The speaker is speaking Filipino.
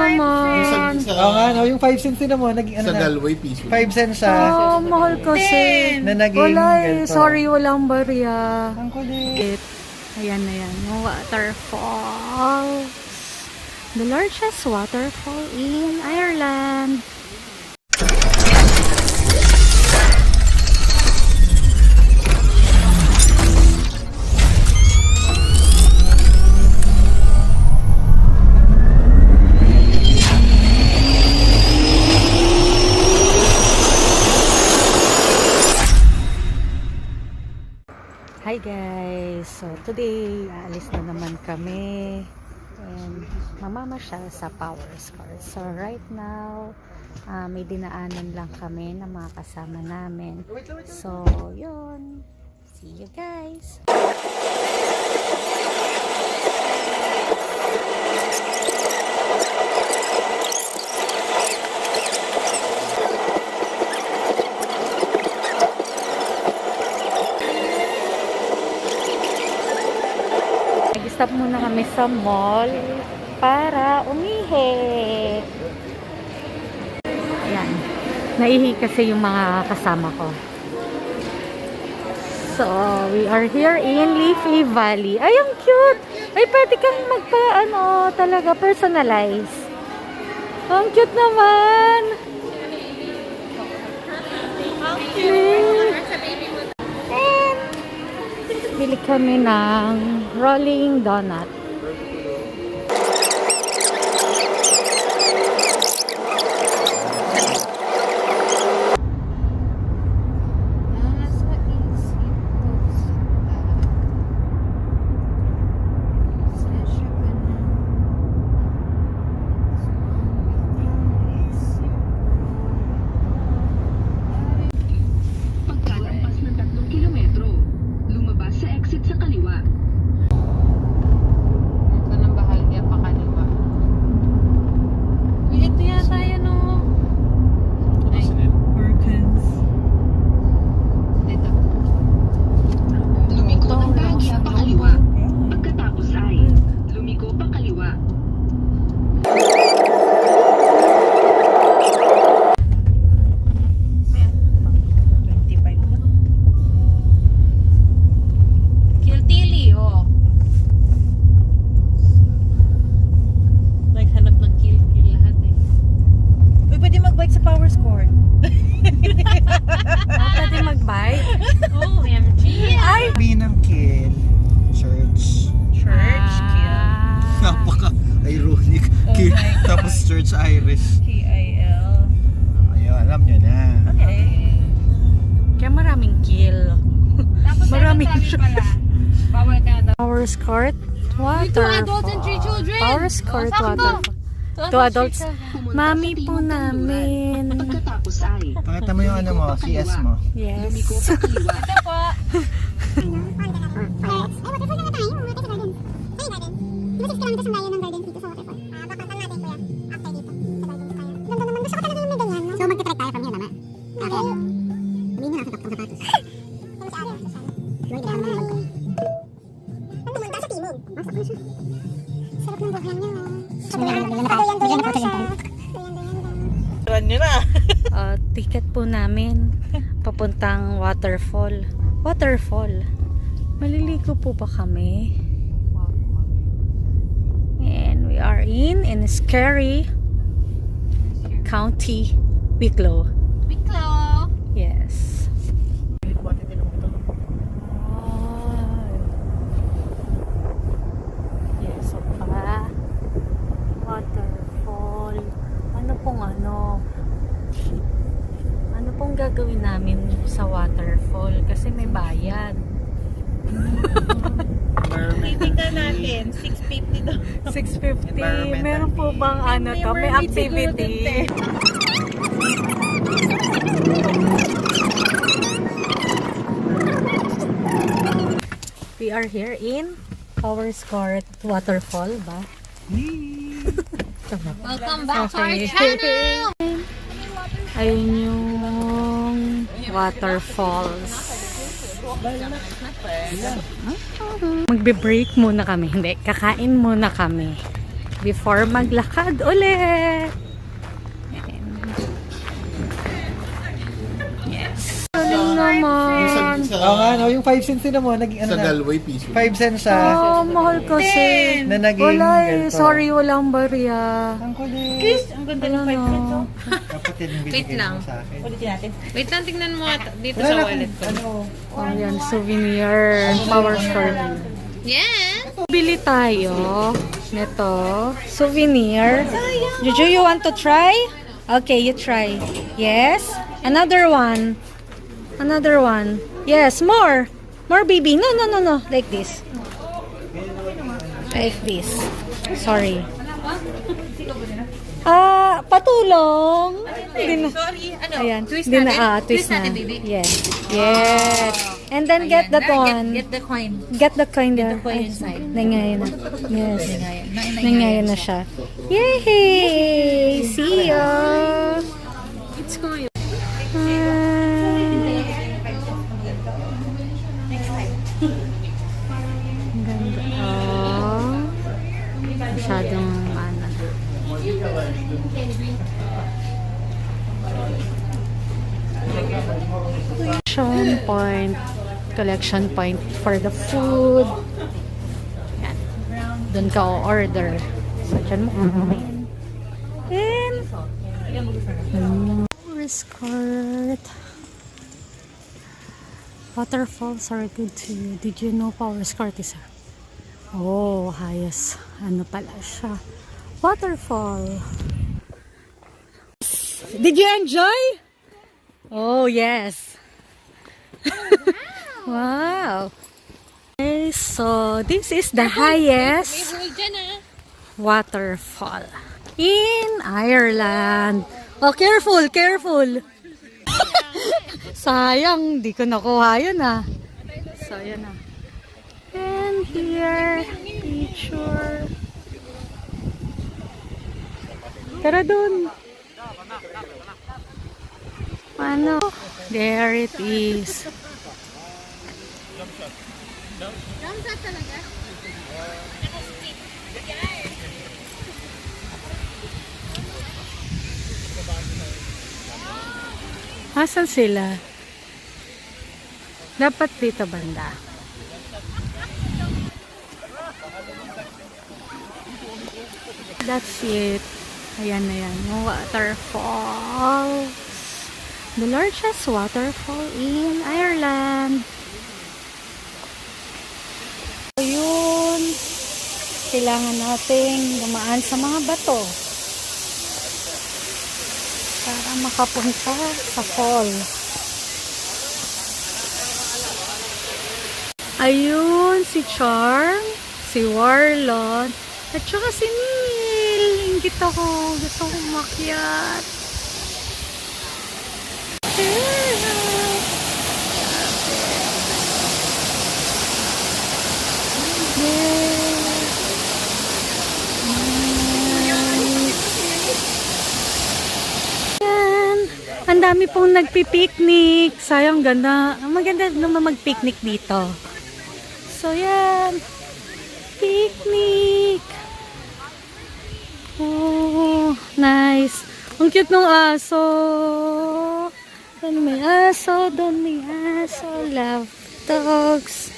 naman. Oo nga, no? Yung 5 cents din naman, naging ano Sa na. Galway, piso. 5 cents siya. Mahal kasi. Na naging Wala ganito. sorry, walang barya. Ang kulit. Ayan na yan, yung waterfall. The largest waterfall in Ireland. Hi guys! So today, aalis na naman kami and mamamasyal sa Powerscourt. So right now, may dinaanan lang kami ng mga kasama namin. So yun, see you guys! Stop muna kami sa mall para umihi. Ayan. Naihi kasi yung mga kasama ko. So, we are here in Leafy Valley. Ay, ang cute! Ay, pwede kang talaga personalize. Ang cute naman! Ang cute! Bili kami ng rolling donut. Pagkalampas ng 3 kilometro, lumabas sa exit sa kaliwa. Ito ng Bahalya pa kaliwa. Uy, ito yata yun o. Ay, Perkins. Dito. Lumiko ng bahagya pa kaliwa. Pagkatapos ay lumiko pa kaliwa. Kiltili, oh. Naghanap ng kill lahat eh. Uy, pwede mag-bike sa Powerscourt. Pwede mag-bike? Oh, MG. Ay! Sabihin ng kill. Church. Church, Napaka-ironic. Kill. Tapos Church Irish. K-I-L. Ayun, alam nyo na. Okay. Kaya maraming kill. Tapos Maraming ano sabi pala? Bawal ka na daw. Powerscourt adults and 3 Waterfall. children. Powerscourt Oh, sakto. Waterfall. Two adults. Mami po namin. Pagkatapos ay Pakita mo yung ano mo, CS mo. Yes. lumiko pa kaliwa. Ito po. So magte-trek tayo from here, tama? Okay. Hindi na nakita ko sapatos. Pumunta sa timog. Sarap ng buhang niya. Run nyo na. Ticket po namin papuntang Waterfall. Waterfall. Maliligo po ba kami? And we are in scary County Wicklow. Wicklow. Yes. Yes, so Waterfall. Ano pong gagawin namin sa waterfall? Kasi may bayad. Titignan natin. 650 daw. 650. Meron po bang may activity? We are here in Powerscourt Waterfall ba? Welcome back to our Okay. channel. Ayun yung waterfalls. Magbe-break muna kami. Hindi, kakain muna kami. before maglakad ulit. Yes. Ano naman? Oo nga, no? Yung 5 cents din mo, naging ano Sa na? Galway, piso. 5 cents siya. Oh, mahal kasi. Na naging Wala eh. ganito. Sorry, walang barya. Ang kulit. Chris, ang ganda ng 5 cents, oh. Kapatid yung binigay lang. mo sa akin. Ulitin natin. Wait lang, tingnan mo dito Wala sa na wallet kung ko. ano. Ayan, souvenir. Powerscourt. Yes! Bili tayo nito. Souvenir. Juju, you want to try? Okay, you try. Yes. Another one. Another one. Yes, more. More, baby. No, no, no, no. Like this. Like this. Sorry. Patulong. Hindi na. Sorry, ano? Ayan. Twist Hindi natin? na, twist na. natin, baby. Yes. Yes. And then get that one. Get the coin. Get the coin there. the coin inside. Nangayon na. Yes. Ngayon. Nangayon na siya. Yay! See ya! It's coin. Ang ganda. Oh. Masyadong ano. Collection point for the food. Yan. Doon ka o-order. So, dyan mo. And Powerscourt. Waterfalls are good to you. Did you know Powerscourt is hayas. Ano pala siya? Waterfall. Did you enjoy? Oh, yes. Wow. Okay, so this is the highest waterfall in Ireland. Oh, careful, careful. Sayang, di ko nakuha yun ah. So, yun ah. And here, picture. Tara dun. Ano? There it is. Asan sila? Dapat dito banda. That's it. Ayan na yan. Waterfall. The largest waterfall in Ireland. Ayun. Kailangan nating dumaan sa mga bato para makapunta sa fall. Ayun, si Charm, si Warlon, at saka si Neil. Ingit ako. Gusto kong umakyat. Ang dami pong nagpi-picnic. Sayang, ganda. Maganda naman mag-picnic dito. So, yan. Picnic. Oh, nice. Ang cute ng aso. Doon may aso. Doon may aso. Love dogs.